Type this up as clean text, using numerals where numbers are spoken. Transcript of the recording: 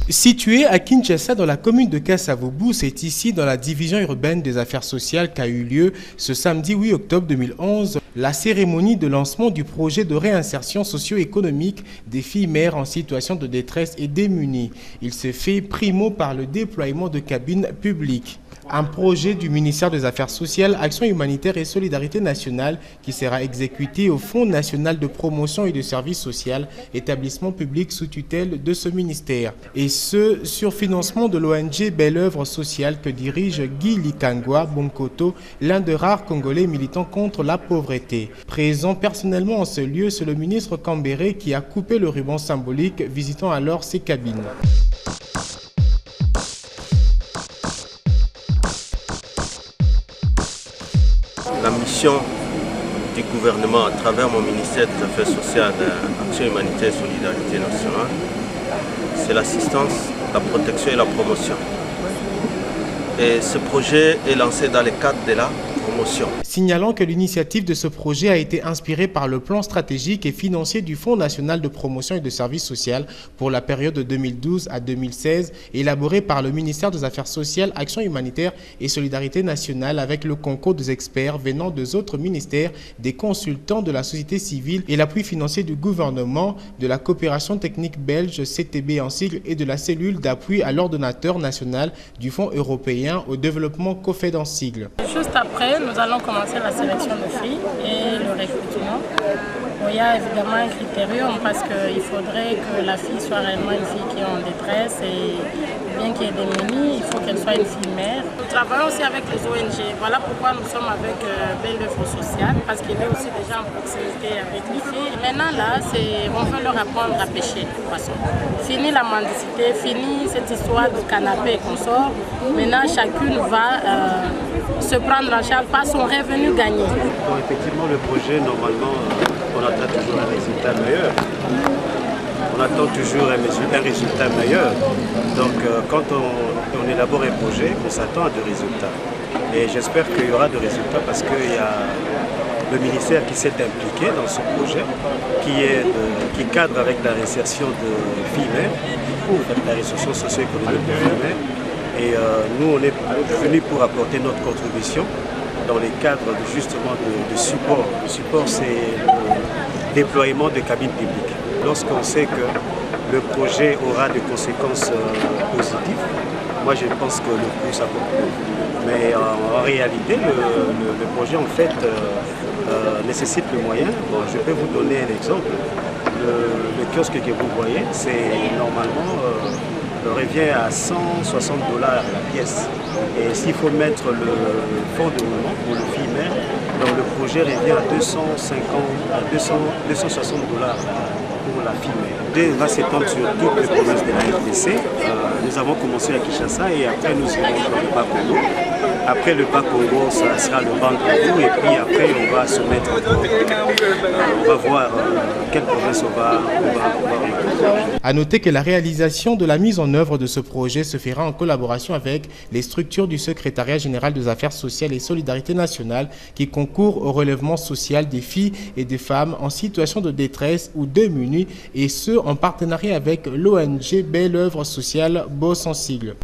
Situé à Kinshasa, dans la commune de Kasavubu, c'est ici, dans la division urbaine des affaires sociales, qu'a eu lieu ce samedi 8 octobre 2011 la cérémonie de lancement du projet de réinsertion socio-économique des filles mères en situation de détresse et démunies. Il se fait primo par le déploiement de cabines publiques. Un projet du ministère des Affaires sociales, Action humanitaire et Solidarité nationale qui sera exécuté au Fonds national de promotion et de services sociaux, établissement public sous tutelle de ce ministère. Et ce, sur financement de l'ONG Belle Œuvre Sociale que dirige Guy Likangwa Bonkoto, l'un des rares Congolais militants contre la pauvreté. Présent personnellement en ce lieu, c'est le ministre Kambere qui a coupé le ruban symbolique, visitant alors ces cabines. La mission du gouvernement à travers mon ministère des Affaires sociales, Action humanitaire et Solidarité nationale, c'est l'assistance, la protection et la promotion. Et ce projet est lancé dans le cadre de la promotion. Signalant que l'initiative de ce projet a été inspirée par le plan stratégique et financier du Fonds national de promotion et de services sociaux pour la période de 2012 à 2016, élaboré par le ministère des Affaires sociales, Action humanitaire et Solidarité nationale avec le concours des experts venant des autres ministères, des consultants de la société civile et l'appui financier du gouvernement, de la coopération technique belge CTB en sigle et de la cellule d'appui à l'ordonnateur national du Fonds européen au développement COFED en sigle. Juste après, nous allons commencer la sélection de filles et le recrutement. Il y a évidemment un critérium parce qu'il faudrait que la fille soit réellement une fille qui est en détresse et bien qu'elle est démunie, il faut qu'elle soit une fille mère. Nous travaillons aussi avec les ONG. Voilà pourquoi nous sommes avec Belle Œuvre Sociale parce qu'il est aussi déjà en proximité avec les filles. Et maintenant là, on veut leur apprendre à pêcher de poisson. Fini la mendicité, fini cette histoire de canapé et consort. Maintenant, chacune va se prendre en charge par son revenu gagné. Donc effectivement, le projet, normalement, on attend toujours un résultat meilleur. On attend toujours un résultat meilleur. Donc quand on élabore un projet, on s'attend à des résultats. Et j'espère qu'il y aura des résultats parce qu'il y a le ministère qui s'est impliqué dans ce projet, qui cadre avec la réinsertion de filles mères, pour la réinsertion socio-économique de filles mères. Et nous, on est venus pour apporter notre contribution dans les cadres justement de support. Le support, c'est le déploiement de cabines publiques. Lorsqu'on sait que le projet aura des conséquences positives, moi je pense que le coup ça compte. Mais en réalité, le projet en fait nécessite le moyen. Bon, je peux vous donner un exemple. Le kiosque que vous voyez, c'est normalement revient à 160 $ la pièce. Et s'il faut mettre le fonds de roulement pour le filles mère, donc le projet revient à 260 $ pour la fille mère. Il va s'étendre sur toutes les provinces de la RDC. Nous avons commencé à Kinshasa et après nous irons dans le Bas-Congo. Après le Bas-Congo, ça sera le Bandundu et puis après on va se mettre, on va voir quelle province on va À noter que la réalisation de la mise en œuvre de ce projet se fera en collaboration avec les structures du Secrétariat général des Affaires sociales et Solidarité nationale qui concourent au relèvement social des filles et des femmes en situation de détresse ou démunies et ce en partenariat avec l'ONG Belle Œuvre Sociale, BOS en sigle.